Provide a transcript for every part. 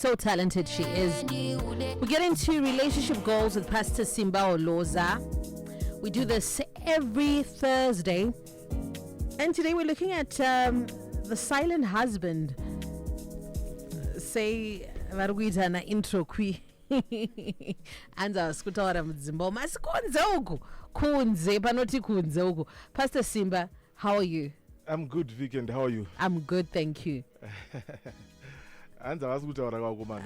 So talented she is. We get into relationship goals with Pastor Simba Oloza. We do this every Thursday. And today we're looking at the silent husband. Say, varugitana intro kwi. Anza skutaura mudzimba masikunze uku kunze panoti kunze uku. Pastor Simba, how are you? I'm good, Vic, and how are you? I'm good, thank you. Anza vasikutaura kwako man.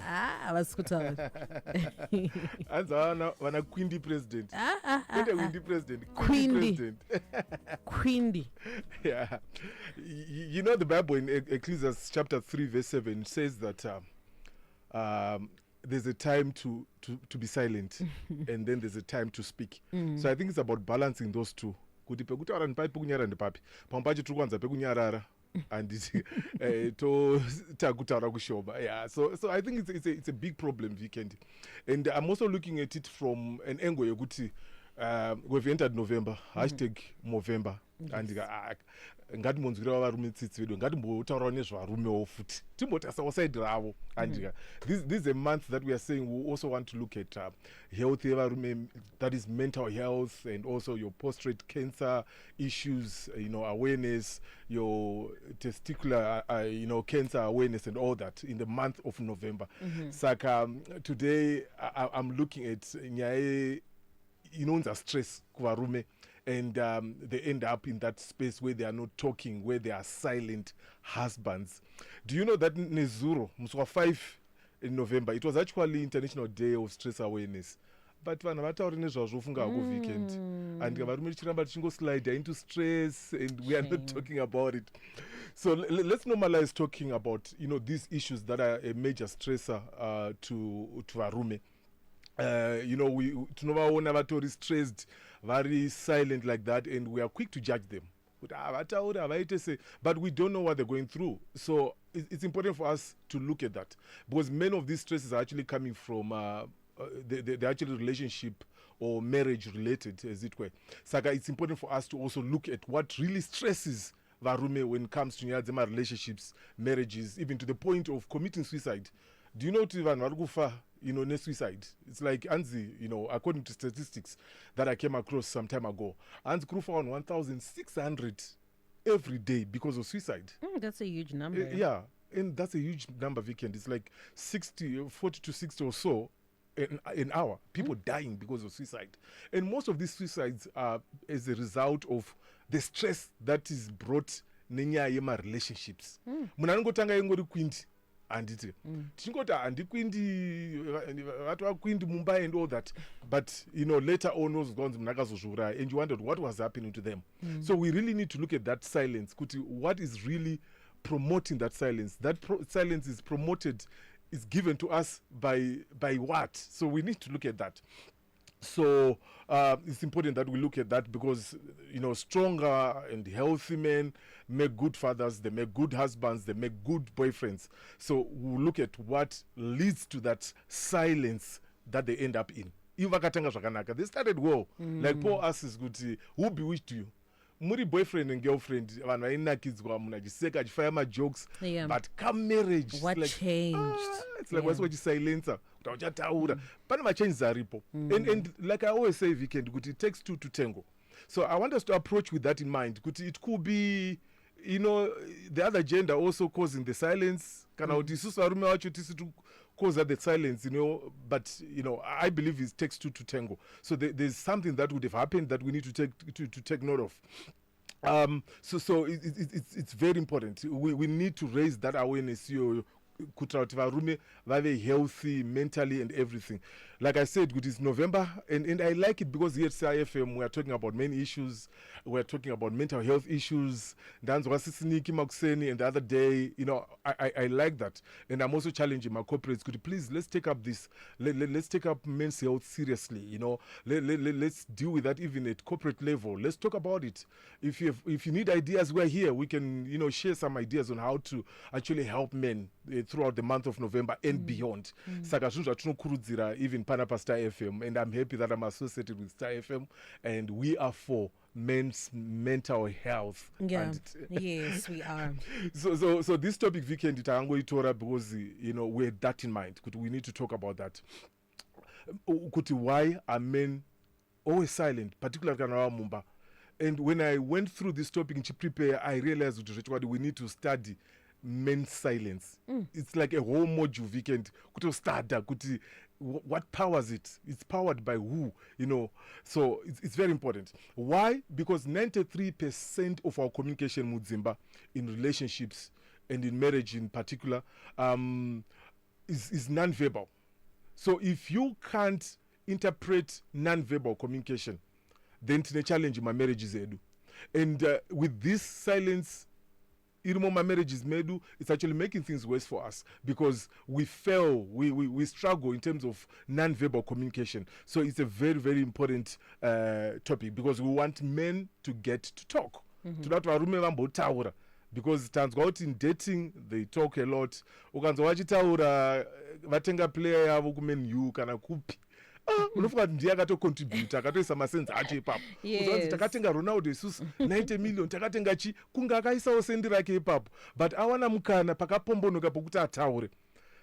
Vasikutaura. Anza wana Quindi president. Quindi president. Quindi. Yeah. You know the Bible in Ecclesiastes chapter 3 verse 7 says that there's a time to be silent and then there's a time to speak. So I think it's about balancing those two. Kuti pekutaura ndipapi pekunyarara ndipapi. Pamwe pacho tiri kuwanza pekunyarara. And to takutaura kushoma. Yeah, so I think it's a big problem, Weekend. And I'm also looking at it from an angle yokuti we've entered November, #Movember. And ngati monzwira varume tsitsi vedu ngati mbotaurawo nezvarumewo futi timbotasa side ravo. And this is a month that we are saying we also want to look at health varume, that is mental health, and also your prostate cancer issues, awareness, your testicular cancer awareness and all that in the month of November. Saka today I'm looking at nyaye the stress kuvarume. And they end up in that space where they are not talking, where they are silent husbands. Do you know that Nezuro, Muswa 5 in November, it was actually International Day of Stress Awareness. But vana vatauri nezvazvofunga hako weekend. And varume tichiramba tichingo slide into stress and we are not talking about it. So let's normalize talking about, these issues that are a major stressor to varume. We tunovaona vatori stressed, very silent like that, and we are quick to judge them. But we don't know what they're going through. So it's important for us to look at that, because many of these stresses are actually coming from they're actually relationship or marriage related, as it were. Saka, it's important for us to also look at what really stresses varume when it comes to relationships, marriages, even to the point of committing suicide. Do you know Tivan Warugufa, suicide? It's like Anzi, according to statistics that I came across some time ago, Anzi grew found 1,600 every day because of suicide. That's a huge number. Yeah, and that's a huge number, Weekend. It's like 40 to 60 or so an hour. People dying because of suicide. And most of these suicides are as a result of the stress that is brought nenya yema relationships. Munangotanga yengori kwindi. Anditi tichingota handikwindi vatu vakwindi Mumbai and all that, but later on ozgonzi munakazozviuraya and you wondered what was happening to them. So we really need to look at that silence, kuti what is really promoting that silence. That silence is promoted, is given to us by what? So we need to look at that. So it's important that we look at that, because stronger and healthy men make good fathers, they make good husbands, they make good boyfriends. So we'll look at what leads to that silence that they end up in. They started well. Like Paul asks, who bewitched you? Muri boyfriend and girlfriend, vanhu kids munajiseka achifaya majokes, but come marriage, what changed? It's like what's silencer kuti uchataura pane machanges aripo. And like I always say, Weekend, kuti it takes two to tango. So I want us to approach with that in mind, kuti it could be the other gender also causing the silence, kana kuti isusu varume vacho tisi to cause the silence, but I believe it takes two to tango. So there's something that would have happened that we need to take note of. So it's very important. We need to raise that awareness. Kutrauti varume vave healthy mentally and everything. Like I said, it is November, and I like it because here at CIFM we are talking about many issues. We are talking about mental health issues. And the other day, I like that, and I'm also challenging my corporates. Could you please let's take up this. Let's take up men's health seriously. Let's deal with that even at corporate level. Let's talk about it. If you need ideas, we're here. We can share some ideas on how to actually help men. throughout the month of November and beyond. Saka zvinhu zvatinokurudzira even pana paStar FM, and I'm happy that I'm associated with Star FM, and we are for men's mental health. Yeah. And Yes, we are. so this topic weekend itangoitora because we had that in mind. We need to talk about that. Why are men always silent, particularly kana vamumba? And when I went through this topic in prepare, I realized that we need to study men's silence. It's like a whole module weekend. What powers it? It's powered by who? So it's very important. Why? Because 93% of our communication Mudzimba in relationships and in marriage in particular is non-verbal. So if you can't interpret non-verbal communication, then it's a challenge in my marriage is edu. And with this silence, my marriage is medu, it's actually making things worse for us because we fail, we struggle in terms of non-verbal communication. So it's a very, very important topic because we want men to get to talk. Because turns out in dating they talk a lot. Ukanzwa vachitaura vatenga player yavo kumenu kana kupi. Unofunga ndiye akatocontribute akatoisa masense acho ipapo. Uzvanzi takatenga Ronaldo isusu 90 million takatenga chi kunga akaisawo sendi rake ipapo. But awana mukana pakapombonoka pokuti ataure.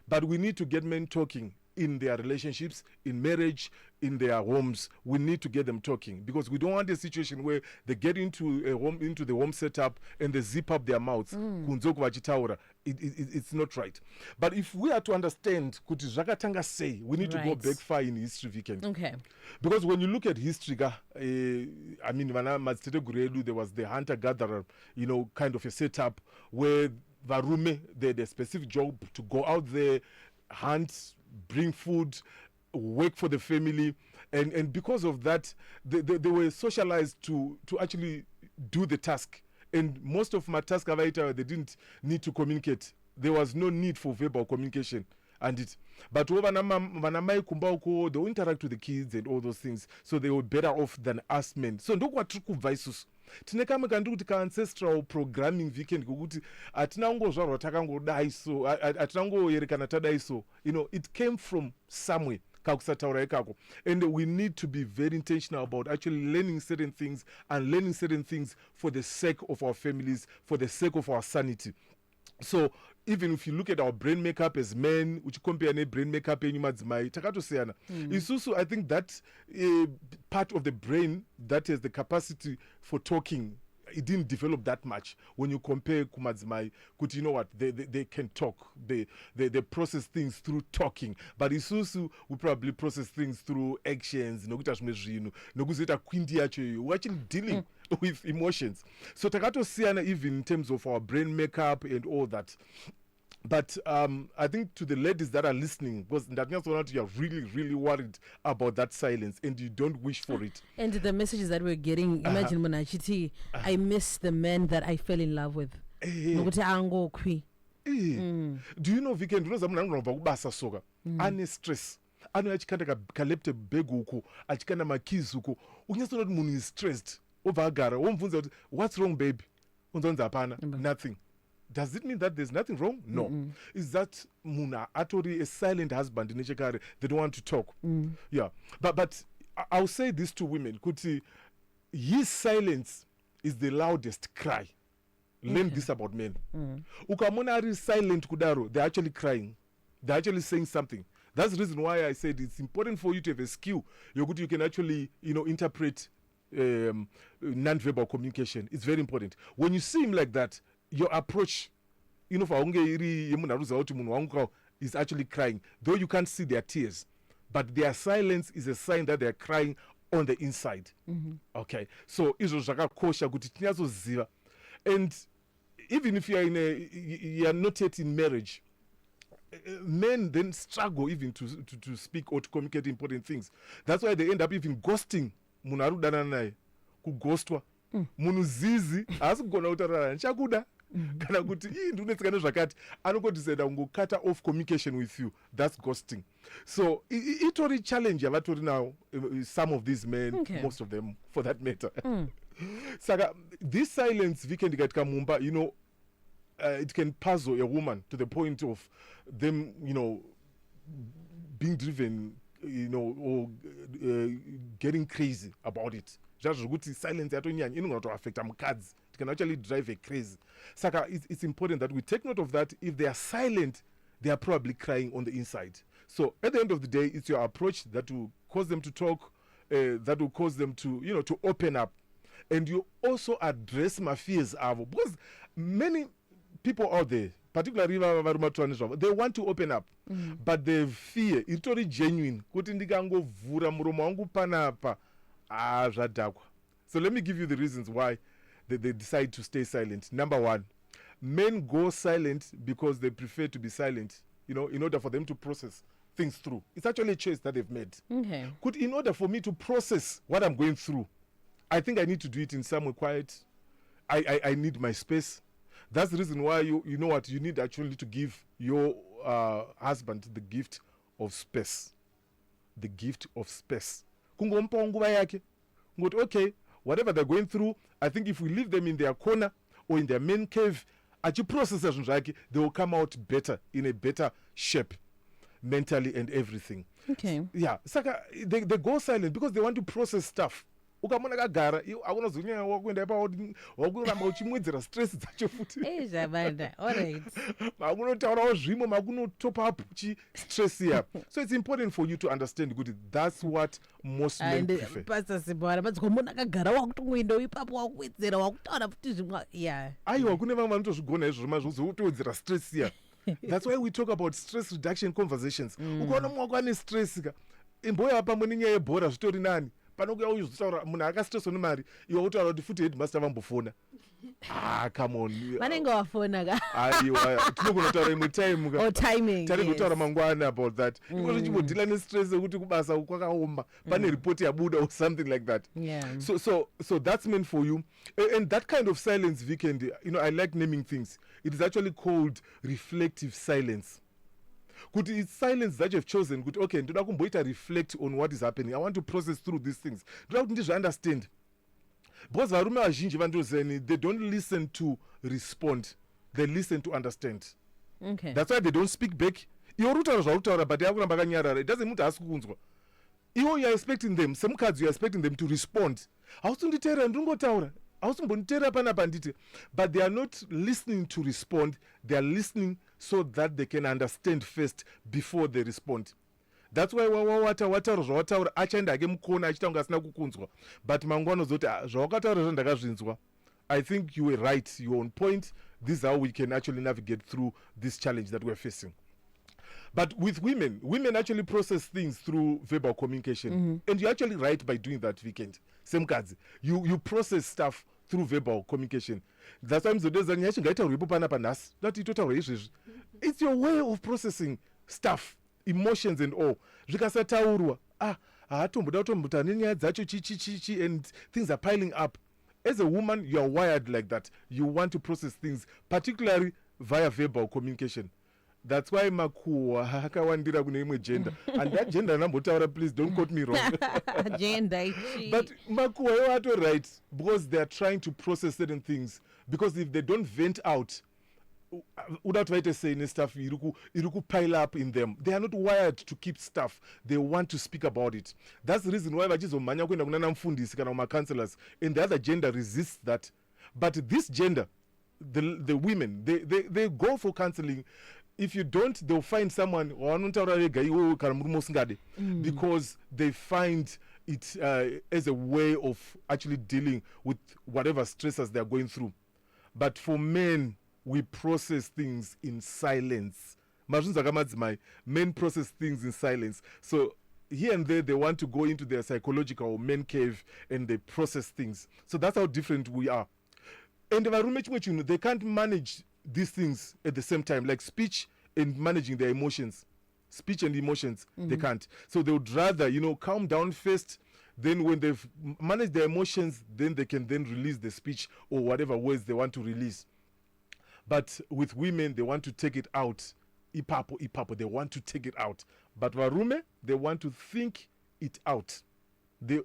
But we need to get men talking in their relationships, in marriage, in their homes. We need to get them talking because we don't want a situation where they get into the home setup and they zip up their mouths. It's not right. But if we are to understand kuti zvakatanga sei, we need to go back far in history weekend. Okay. Because when you look at history, there was the hunter-gatherer, kind of a setup where Murume, they had a specific job to go out there, hunt, bring food, work for the family, and because of that, they were socialized to actually do the task. And most of my task, they didn't need to communicate. There was no need for verbal communication. But they will interact with the kids and all those things, so they were better off than us men. So tinekame kandi kuti ka-ancestral programming weekend kokuti atinangozvarwa takangodai so atinangoyerekana tadai so it came from somewhere kakusataura ikako. And we need to be very intentional about actually learning certain things and learning certain things for the sake of our families, for the sake of our sanity. So even if you look at our brain makeup as men, which compare brain makeup in madzimai takatosiyana. Isusu, I think that part of the brain that has the capacity for talking, it didn't develop that much when you compare kumadzimai. You know what, they can talk, they process things through talking, but isusu we probably process things through actions. We're actually dealing with emotions. So takatosiyana even in terms of our brain makeup and all that. But I think to the ladies that are listening, because you're really, really worried about that silence and you don't wish for it. And the messages that we're getting, imagine Munachiti, I miss the men that I fell in love with. Do you know, Viken, ane stress. Ane achikanda kalepte begu uko, achikanda makizi uko. Unyaso not is stressed. Ovagara, what's wrong, babe? Nothing. Does it mean that there's nothing wrong? No. Is that Muna Atori, a silent husband in Echekare? They don't want to talk. Yeah. But I'll say this to women. Kuti, his silence is the loudest cry. Learn this about men. Ukamona is silent kudaro. They're actually crying. They're actually saying something. That's the reason why I said it's important for you to have a skill. You can actually, interpret non-verbal communication. It's very important. When you see him like that, your approach, is actually crying, though you can't see their tears, but their silence is a sign that they're crying on the inside. Okay, so and even if you are not yet in marriage, men then struggle even to speak or to communicate important things. That's why they end up even ghosting. Kugostwa munuzizi asikugona kutarara nchakuda kana kuti ndunetsikana zvakati anokotisenda ungokata off communication with you. That's ghosting. So itori challenge yavatori now, some of these men, most of them for that matter. Saka this silence weekend katika mumba, it can puzzle a woman to the point of them, being driven, or getting crazy about it. Just kuti silence yatonyanya inogona to affect mukadzi. It can actually drive a crazy. Saka, it's important that we take note of that. If they are silent, they are probably crying on the inside. So at the end of the day, it's your approach that will cause them to talk, that will cause them to, to open up. And you also address my fears, because many people out there, particularly they want to open up, but they fear. It's very genuine. So let me give you the reasons why they decide to stay silent. Number one, men go silent because they prefer to be silent, in order for them to process things through. It's actually a choice that they've made. Okay. In order for me to process what I'm going through, I think I need to do it in somewhere quiet. I need my space. That's the reason why you know what, you need actually to give your husband the gift of space. The gift of space. Okay, whatever they're going through, I think if we leave them in their corner or in their main cave, they will come out better, in a better shape, mentally and everything. Okay. Yeah, Saka, they go silent because they want to process stuff. Ukamona kagara akunozonyanya wakuenda wakuramba uchimwedzera stress dzacho futi. All right. Makunotaurawo zvimo makunotop up stress here. So it's important for you to understand kuti that's what most men prefer. And Pastor Sibara madzikomona kagara wakutongoenda ipapo wakuwedzera wakutaura futi zvimwe. Yeah. Aiwa kune vamwe vanotozvigona izvo zvozotowedzera stress here. That's why we talk about stress reduction conversations. Ukaona mumwe wako ane stress ka imboya pamwe nenyaya yebhora zvitori nani. Panokuya uzotaura munhu akastresswa nemari iwe utaura kuti futi headmaster vambofona. Come on. Vanenge wafona ka. Aiwa tinogona taura imwe time ka. Or timing. Taringotaura mangwana about that. Iko chimbodhila nestress yekuti kubasa kwakaoma. Pane report yabuda or something like that. Yeah. So that's meant for you. And that kind of silence, Weekend, I like naming things. It is actually called reflective silence. It's silence that you've chosen. Okay, ndoda kumboita reflect on what is happening. I want to process through these things. Ndoda kuti ndizvi-understand. Because varume vazhinji vandozeni, they don't listen to respond. They listen to understand. Okay. That's why they don't speak back. Iwo rutaura zvautaura, but yakuramba akanyarara. It doesn't mean kuti haasi kukunzwa. Iwo you are expecting them, semukadzi you are expecting them to respond. Hausinditeerera ndingotaura. Hausinditeerera panapa nditi. But they are not listening to respond. They are listening so that they can understand first before they respond. That's why wataura zvawataura achaenda hake mukona achita kunge asina kukunzwa. But mangwana zoti zvawakataura zvandakazvinzwa. I think you were right. You're on point. This is how we can actually navigate through this challenge that we're facing. But with women actually process things through verbal communication. And you're actually right by doing that, Weekend. Same cards. You process stuff through verbal communication. That's why it's your way of processing stuff, emotions and all. And things are piling up. As a woman, you are wired like that. You want to process things, particularly via verbal communication. That's why makuwa hakawandira kune imwe gender. And that gender nambotaura, please don't quote me wrong. Gender. But makuwa you are right, because they are trying to process certain things. Because if they don't vent out, without writer saying stuff, iruku pile up in them. They are not wired to keep stuff. They want to speak about it. That's the reason why vachizomanya kuenda kunana mfundisi kana kuma counselors, and the other gender resists that. But this gender, the women, they go for counseling. If you don't, they'll find someone because they find it as a way of actually dealing with whatever stresses they're going through. But for men, we process things in silence. Men process things in silence. So here and there, they want to go into their psychological men cave and they process things. So that's how different we are. And they can't manage these things at the same time, like speech and managing their emotions. Speech and emotions, they can't. So they would rather, calm down first. Then when they've managed their emotions, then they can then release the speech or whatever words they want to release. But with women, they want to take it out. Ipapo, they want to take it out. But varume, they want to think it out. That's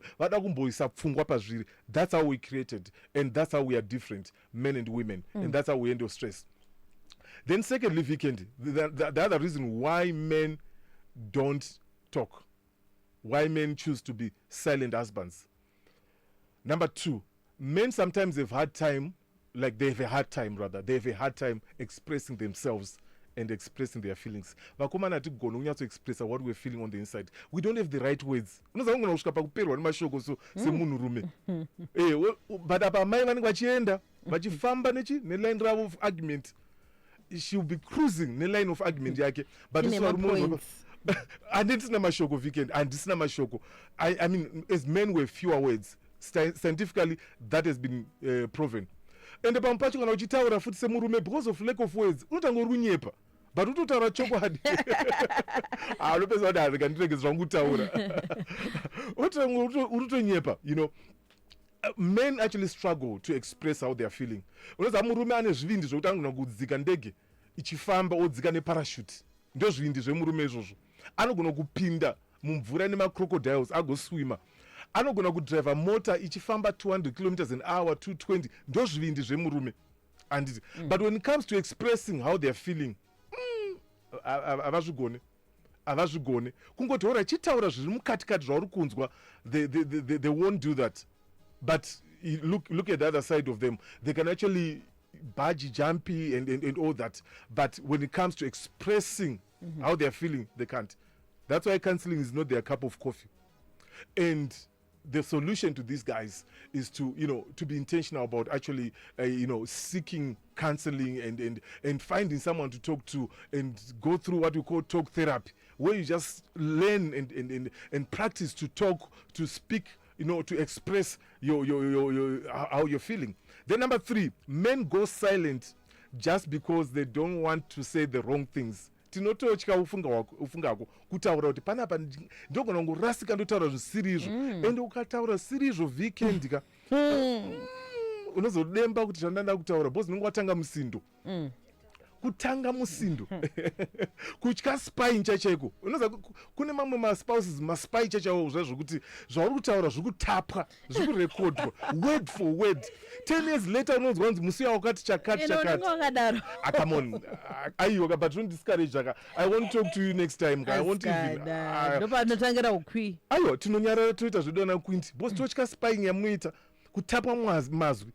how we created, and that's how we are different, men and women, and that's how we handle stress. Then secondly, Vikendi, the other reason why men don't talk, why men choose to be silent husbands. Number two, men sometimes have hard time, they have a hard time expressing themselves and expressing their feelings. Vakomana tigona kunyatso express what we're feeling on the inside. We don't have the right words. Unoza ngona kusvika pakuperwa nemashoko so semunhurume. But apa mai vanenge vachienda vachifamba neline ravo of argument. She'll be cruising neline of argument yake. But this one handisina mashoko Vikendi, handisina mashoko. I mean, as men with fewer words, scientifically that has been proven. And pampacho kana uchitaura futi semurume because of lack of words unotangorunyepa but utotaura chokwadi alopeza kuti handikanditenge zvangutaura utotonyepa, you know. Men actually struggle to express how they are feeling. Unoza murume ane zvivindi zvokuti anogona kudzika ndege ichifamba odzika neparachute, ndo zvivindi zvemurume izvozvo. Anogona kupinda mumvura nemacrocodiles agoswima. Anogona kudrive mota ichifamba 200 kilometers an hour, 220, ndo zvivindi zvemurume. But when it comes to expressing how they are feeling, avazvigone. Kungotaura chitaura zviri mukatikati zvauri kunzwa, they won't do that. But look at the other side of them. They can actually budgie, jumpy and all that. But when it comes to expressing how they are feeling, they can't. That's why counseling is not their cup of coffee. And the solution to these guys is to be intentional about actually seeking counseling and finding someone to talk to and go through what we call talk therapy, where you just learn and practice to talk, to speak, to express your how you're feeling. Then number three, men go silent just because they don't want to say the wrong things. Tinototya ufungako kutaura kuti panapa ndogona kungorasika ndotaura zvisirizvo ende ukataura sirizvo Vikendi ka unozodemba kuti zvandanda kutaura bhozi nonge watanga musindo kutanga musindo kutya spying chachaiko. Unoza kune mamwe maspouses maspy chachawo zvazvokuti zvauri kutaura zvekutapwa zvekurekodwa word for word. 10 years later unonzwa kunzi musi wakati chakati come on aiwa but don't discourage I won't talk to you next time. I won't even ndopandotangira ukwi aiwa tinonyarara toita zvedona kwindi bosi totya spying yamuita kutapwa mazwi.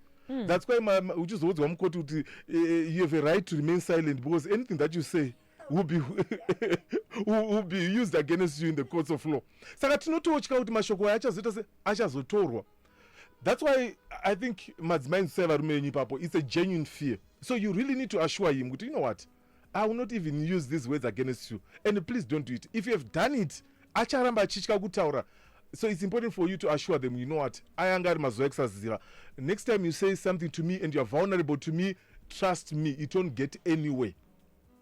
That's why uchizodzwa mukoti kuti you have a right to remain silent because anything that you say will be used against you in the courts of law. Saka tinototya kuti mashoko aya achazotorwa. That's why I think madzimai nseva rumenyi papo, it's a genuine fear. So you really need to assure him, you know what, I will not even use these words against you, and please don't do it. If you have done it, acharamba achitya kutaura. So it's important for you to assure them, you know what, next time you say something to me and you're vulnerable to me, trust me, it won't get anywhere.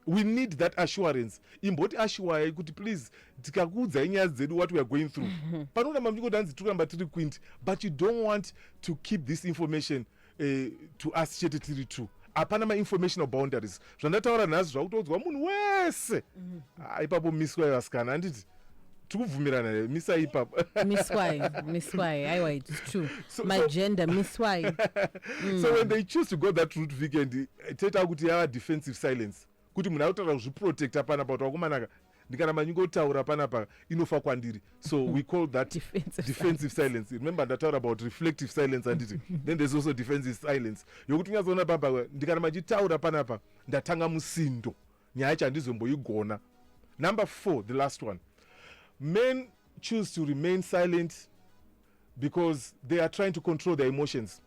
We need that assurance. Imboti assure kuti please tikakudza inyaya dzedu what we are going through. Panoda mamnikodanzi turamba tiri kwindi, but you don't want to keep this information to us chete tiri too. Apana ma-informational boundaries. Zvandataura nhasi zvakutodzwa munhu wese. Ipapo miswa vasikana handiti. Tukubvumirana misa ipapo. Miswai. Aiwa, it's true. My gender, miswai. So when they choose to go that route Vikendi, teta kuti yava defensive silence. Kuti munhu akutaura kuzviprotecta panapa kuti wakomanaka ndikana manyingotaura panapa inofa kwandiri. So we call that defensive silence. Remember ndataura about reflective silence handiti. Then there's also defensive silence. Yokuti unyazoona pamba ndikana machitaura panapa ndatanga musindo. Nyaya chandizomboigona. Number 4, the last one. Men choose to remain silent because they are trying to control their emotions.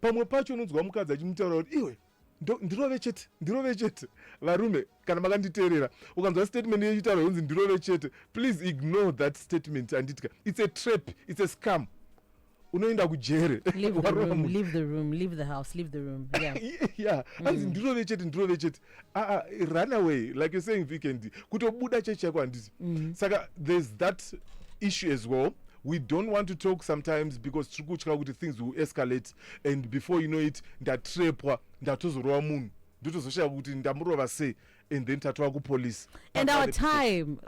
Pamwe pacho unonzwa mukadzi achimutaura kuti iwe ndirove chete varume kana makanditeerera ukanzwa statement yechitaura yonzi ndirove chete, please ignore that statement anditika. It's a trap, it's a scam. Unoenda kujere. Leave the room, leave the house, leave the room. Yeah. Anzi ndirove chete. Run away, like you're saying Vikendi. Kutobuda cheche yako andisi. Saka there's that issue as well. We don't want to talk sometimes because things will escalate, and before you know it, ndatrepwa, ndatozorwa munhu, ndotozoshaya kuti ndamurova sei, and then tatwa ku police. And our time.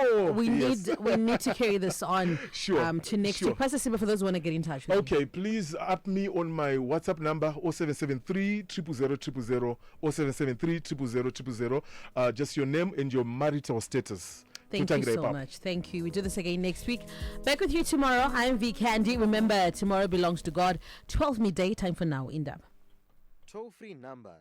Oh, we yes. need to carry this on Sure, to next sure. week. Pastor Simba, for those who want to get in touch with you. Okay, please add me on my WhatsApp number 0773 000 0773 000. Just your name and your marital status. Thank you so much. Thank you. We do this again next week. Back with you tomorrow. I'm V Candy. Remember, tomorrow belongs to God. 12 midday, time for Now. Indab. Toll-free number